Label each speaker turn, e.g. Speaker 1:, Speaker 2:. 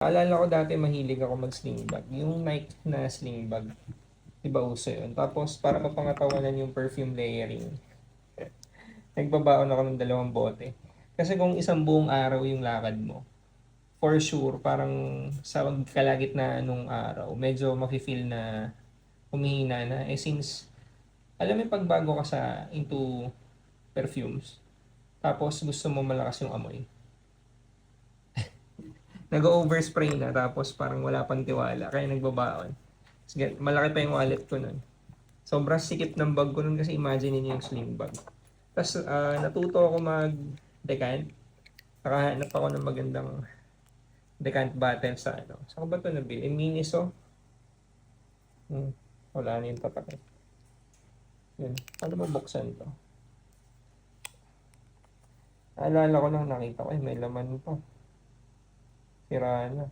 Speaker 1: Alala ko dati mahilig ako mag-sling bag. Yung Nike na sling bag. Diba uso yun? Tapos para mapangatawanan yung perfume layering. Nagbabaon ako ng 2 bote. Kasi kung isang buong araw yung lakad mo, for sure, parang sa kalagitnaan nung araw, medyo mafe-feel na humihina na. Eh since, alam mo yung pagbago ka sa into perfumes, tapos gusto mo malakas yung amoy. Nag-overspray na, tapos parang wala pang tiwala, kaya nagbabaon. Sige, malaki pa yung wallet ko nun. Sobrang sikip ng bag ko nun kasi imagine niyo yung sling bag. Tapos natuto ako mag-decant. Nakahanap ako ng magandang decant bottle sa ano. Saan ko ba ito nabili? Miniso. Wala na yung tatak. Yun. Paano mo buksan to? Alala ko lang nakita ko, may laman pa. Sira na.